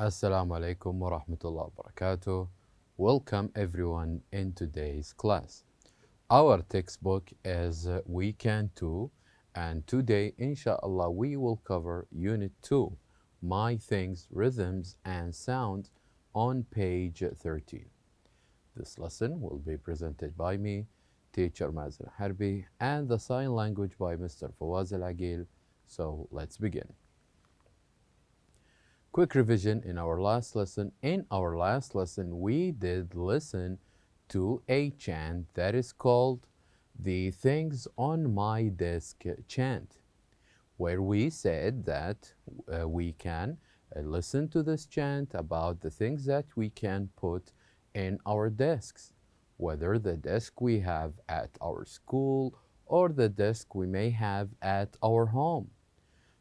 Assalamu alaikum wa rahmatullahi wa barakatuh. Welcome everyone in today's class. Our textbook is Weekend 2, and today, inshallah, we will cover Unit 2, My Things, Rhythms, and Sounds on page 13. This lesson will be presented by me, teacher Mazen Harbi, and the sign language by Mr. Fawaz Al-Agil. So let's begin. Quick revision in our last lesson. In our last lesson, we did listen to a chant that is called the Things on My Desk chant, where we said that we can listen to this chant about the things that we can put in our desks, whether the desk we have at our school or the desk we may have at our home.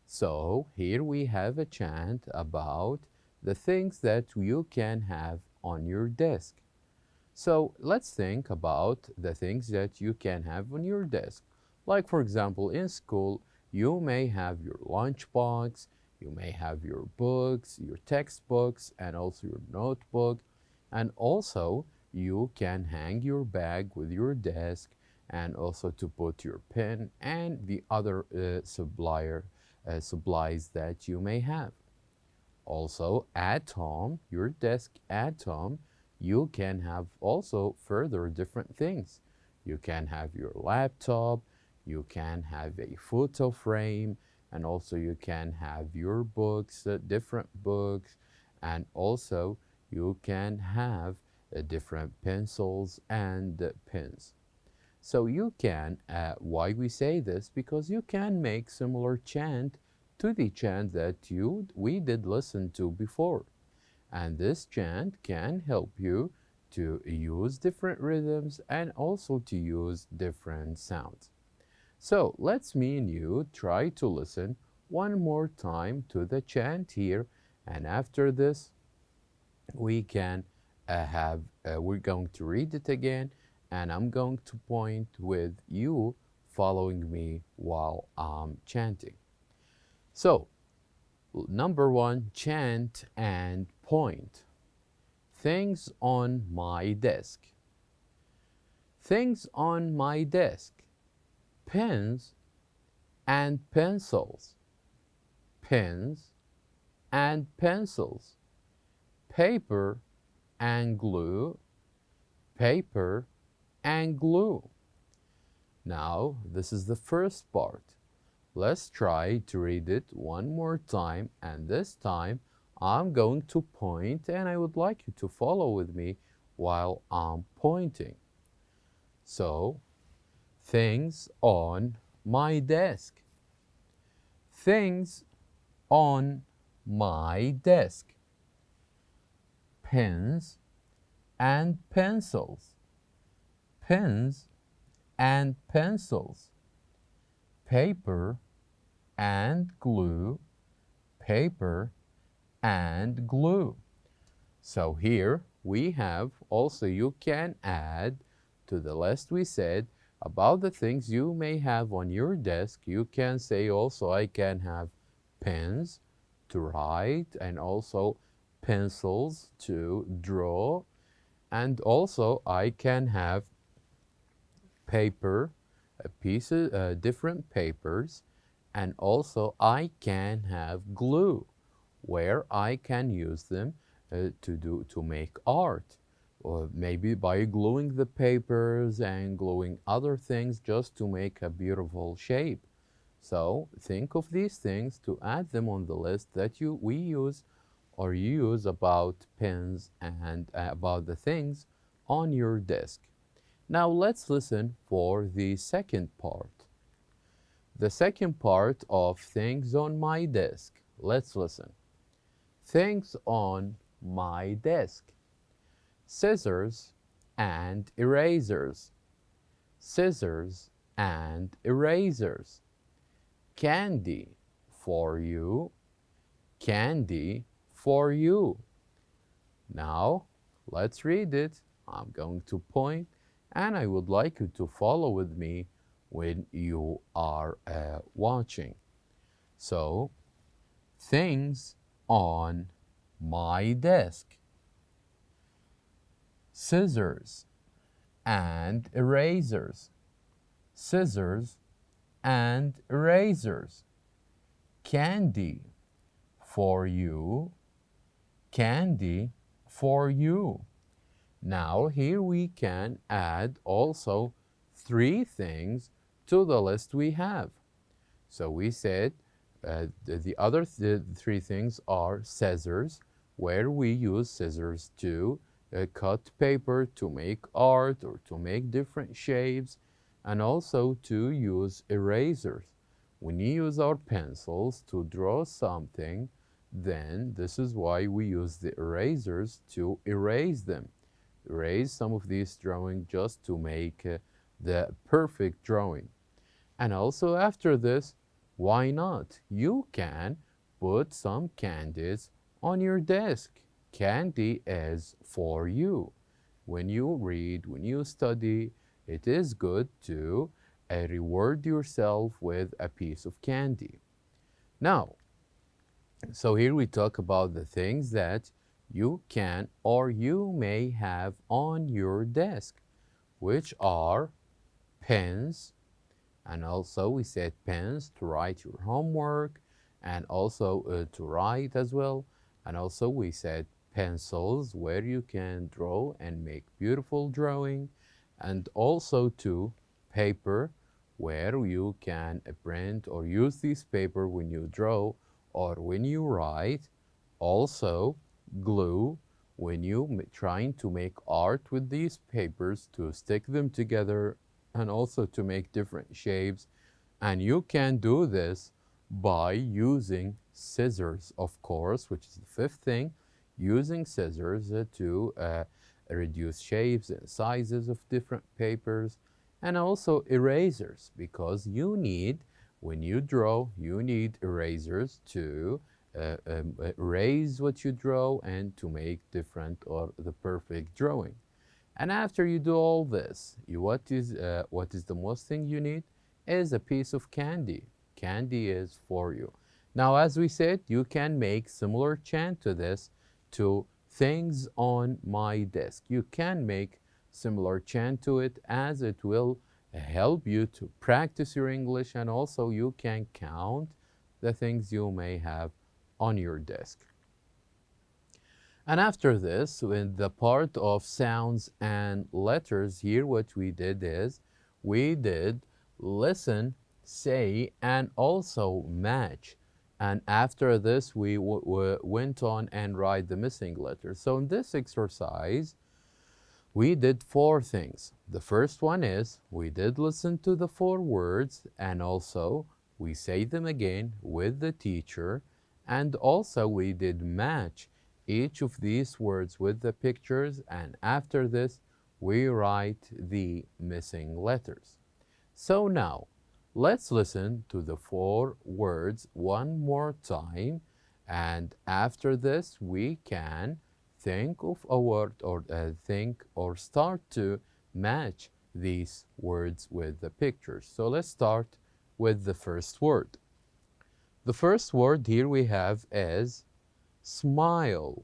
So here we have a chant about the things that you can have on your desk. So let's think about the things that you can have on your desk. Like for example, in school, you may have your lunchbox, you may have your books, your textbooks, and also your notebook. And also you can hang your bag with your desk and also to put your pen and the other supplies that you may have. Also at home, your desk at home, you can have also further different things. You can have your laptop, you can have a photo frame, and also you can have your books, different books, and also you can have different pencils and pens. So you can, why we say this? Because you can make similar chant to the chant that we did listen to before. And this chant can help you to use different rhythms and also to use different sounds. So let's me and you try to listen one more time to the chant here. And after this, we can we're going to read it again, and I'm going to point with you following me while I'm chanting. So, number one, chant and point. Things on my desk. Things on my desk. Pens and pencils. Pens and pencils. Paper and glue. Paper and glue. Now, this is the first part. Let's try to read it one more time, and this time I'm going to point and I would like you to follow with me while I'm pointing. So, things on my desk. Things on my desk. Pens and pencils. Pens and pencils. Paper and glue. Paper and glue. So here we have also, you can add to the list we said about the things you may have on your desk. You can say also, I can have pens to write and also pencils to draw, and also I can have paper, different papers, and also I can have glue, where I can use them to make art, or maybe by gluing the papers and gluing other things just to make a beautiful shape. So think of these things to add them on the list that we use or use about pens and about the things on your desk. Now let's listen for the second part. The second part of things on my desk. Let's listen. Things on my desk. Scissors and erasers. Scissors and erasers. Candy for you. Candy for you. Now let's read it. I'm going to point and I would like you to follow with me when you are watching. So, things on my desk. Scissors and erasers. Scissors and erasers. Candy for you. Candy for you. Now here we can add also 3 things to the list we have. So we said the other 3 things are scissors, where we use scissors to cut paper, to make art, or to make different shapes, and also to use erasers. When you use our pencils to draw something, then this is why we use the erasers to erase them. Erase some of these drawings just to make the perfect drawing. And also after this, why not? You can put some candies on your desk. Candy is for you. When you read, when you study, it is good to reward yourself with a piece of candy. Now, so here we talk about the things that you can or you may have on your desk, which are pens, and also we said pens to write your homework, and also to write as well. And also we said pencils, where you can draw and make beautiful drawing, and also to paper, where you can print or use this paper when you draw or when you write. Also glue, when you trying to make art with these papers, to stick them together and also to make different shapes. And you can do this by using scissors, of course, which is the 5th thing, using scissors to reduce shapes and sizes of different papers, and also erasers, because you need, when you draw, you need erasers to erase what you draw and to make different or the perfect drawing. And after you do all this, what is the most thing you need is a piece of candy. Candy is for you. Now, as we said, you can make similar chant to this to things on my desk. You can make similar chant to it, as it will help you to practice your English, and also you can count the things you may have on your desk. And after this, with the part of sounds and letters, here what we did is we did listen, say, and also match. And after this, we went on and write the missing letters. So in this exercise, we did 4 things. The first one is we did listen to the 4 words, and also we say them again with the teacher, and also we did match each of these words with the pictures, and after this we write the missing letters. So now let's listen to the 4 words one more time, and after this we can think of a word, or think or start to match these words with the pictures. So let's start with the first word. The first word here we have is smile.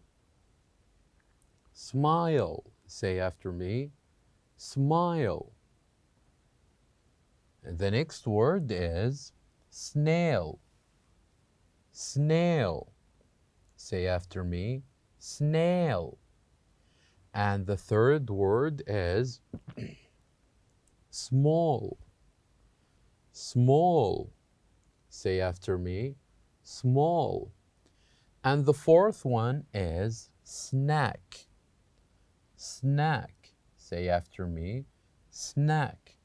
Smile. Say after me. Smile. And the next word is snail. Snail. Say after me. Snail. And the third word is small. Small. Say after me. Small. And the fourth one is snack. Snack. Say after me. Snack.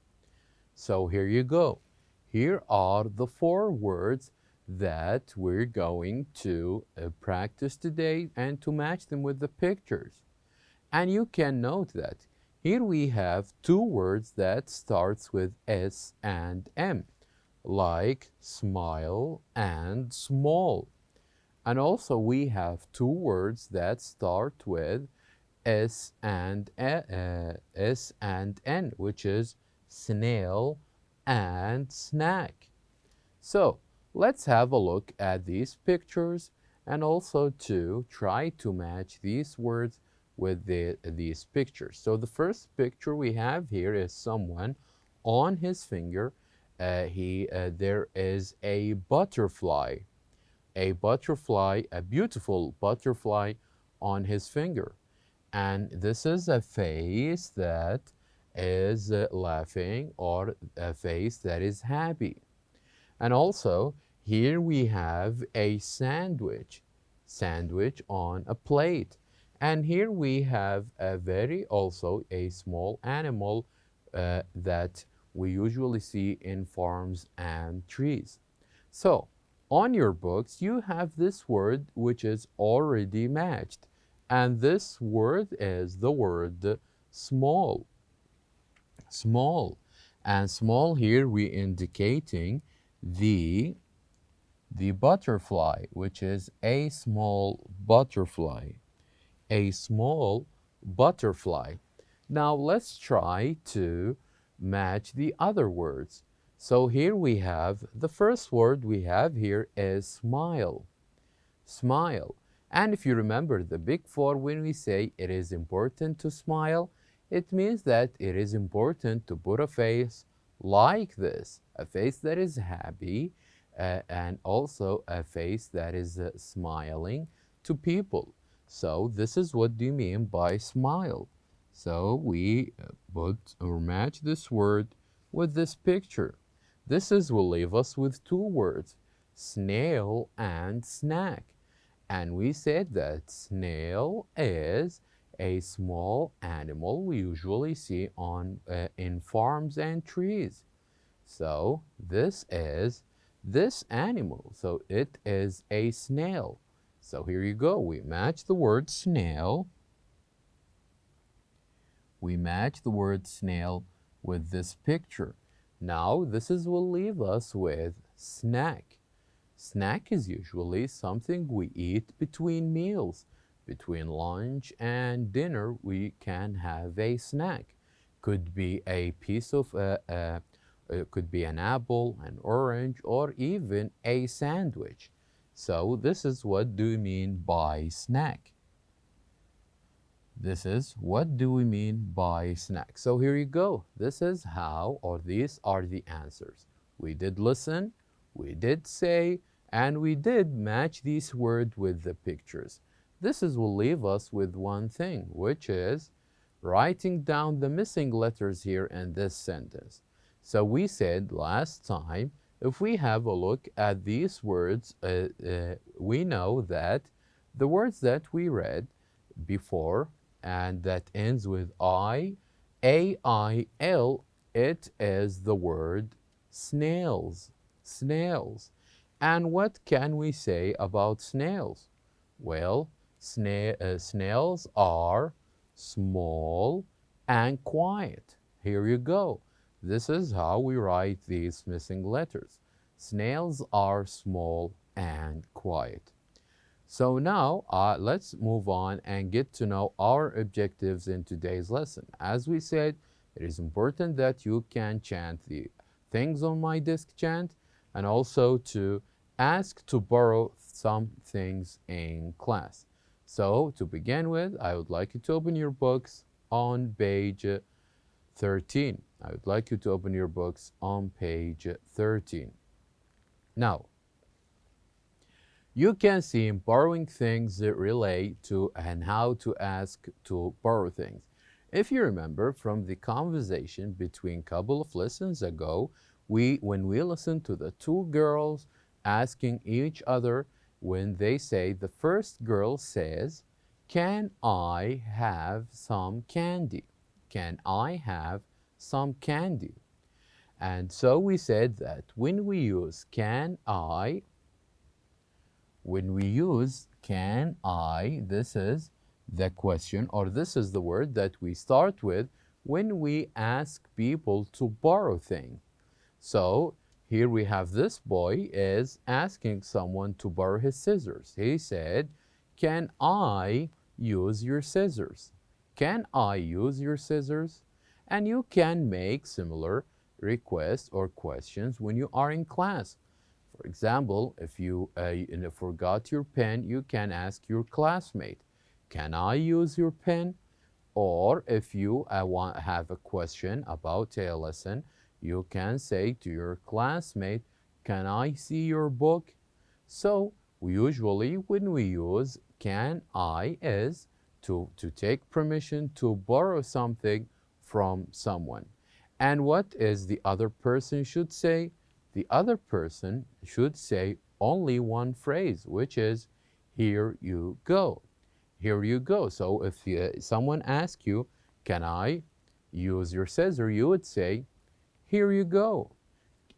So here you go. Here are the 4 words that we're going to practice today, and to match them with the pictures. And you can note that here we have 2 words that starts with S and M, like smile and small. And also we have 2 words that start with S and N, which is snail and snack. So let's have a look at these pictures, and also to try to match these words with these pictures. So the first picture we have here is someone on his finger. There is a butterfly, a beautiful butterfly on his finger. And this is a face that is laughing, or a face that is happy. And also, here we have a sandwich on a plate. And here we have also a small animal that we usually see in farms and trees. So, on your books, you have this word which is already matched. And this word is the word small. Small. And small here we indicating the butterfly, which is a small butterfly. A small butterfly. Now let's try to match the other words. So here we have, the first word we have here is smile. Smile. And if you remember the big four, when we say it is important to smile, it means that it is important to put a face like this, a face that is happy, and also a face that is smiling to people. So this is what do you mean by smile. So we put or match this word with this picture. Will leave us with two words, snail and snack. And we said that snail is a small animal we usually see in farms and trees. So this is this animal. So it is a snail. So here you go. We match the word snail. We match the word snail with this picture. Now will leave us with snack. Snack is usually something we eat between meals. Between lunch and dinner, we can have a snack. Could be a piece of, it could be an apple, an orange, or even a sandwich. So this is what do we mean by snack. This is what do we mean by snack. So here you go. This is how, or these are the answers. We did listen, we did say, and we did match these words with the pictures. Will leave us with one thing, which is writing down the missing letters here in this sentence. So we said last time, if we have a look at these words, we know that the words that we read before and that ends with I-A-I-L, it is the word snails. Snails. And what can we say about snails? Well, snails are small and quiet. Here you go. This is how we write these missing letters. Snails are small and quiet. So now let's move on and get to know our objectives in today's lesson. As we said, it is important that you can chant the things on my disk chant, and also to ask to borrow some things in class. So to begin with, I would like you to open your books on page 13. I would like you to open your books on page 13. Now, you can see borrowing things that relate to and how to ask to borrow things. If you remember from the conversation between a couple of lessons ago, when we listened to the two girls asking each other, when they say, the first girl says, "Can I have some candy? Can I have some candy?" And so we said that when we use can I, this is the question, or this is the word that we start with when we ask people to borrow things. So here we have this boy is asking someone to borrow his scissors. He said, "Can I use your scissors? Can I use your scissors?" And you can make similar requests or questions when you are in class. For example, if you forgot your pen, you can ask your classmate, can I use your pen? Or if you have a question about a lesson, you can say to your classmate, can I see your book? So usually when we use can I is to take permission to borrow something from someone. And what is the other person should say? The other person should say only one phrase, which is here you go. Here you go. So if someone asks you, can I use your scissor? You would say, here you go.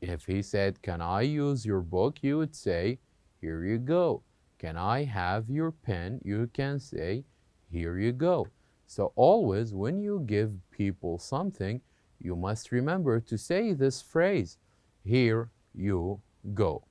If he said, can I use your book? You would say, here you go. Can I have your pen? You can say, here you go. So always when you give people something, you must remember to say this phrase, here you go.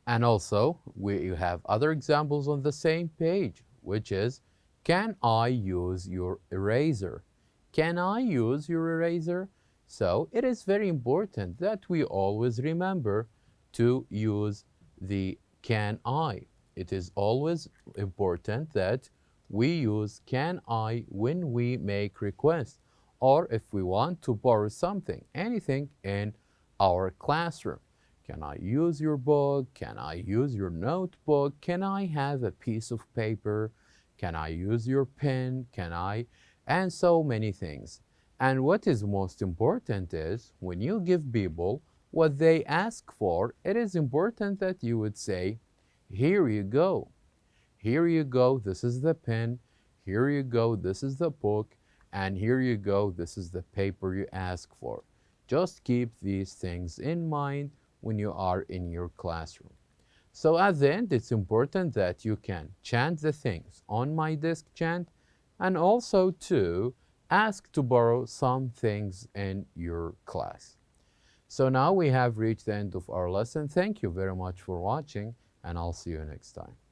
And also, we have other examples on the same page, which is, can I use your eraser? Can I use your eraser? So it is very important that we always remember to use the can I. It is always important that we use can I when we make requests or if we want to borrow something, anything in our classroom. Can I use your book? Can I use your notebook? Can I have a piece of paper? Can I use your pen? Can I? And so many things. And what is most important is when you give people what they ask for, it is important that you would say, here you go. Here you go, this is the pen. Here you go, this is the book. And here you go, this is the paper you ask for. Just keep these things in mind when you are in your classroom. So at the end, it's important that you can chant the things on my desk chant and also to ask to borrow some things in your class. So now we have reached the end of our lesson. Thank you very much for watching and I'll see you next time.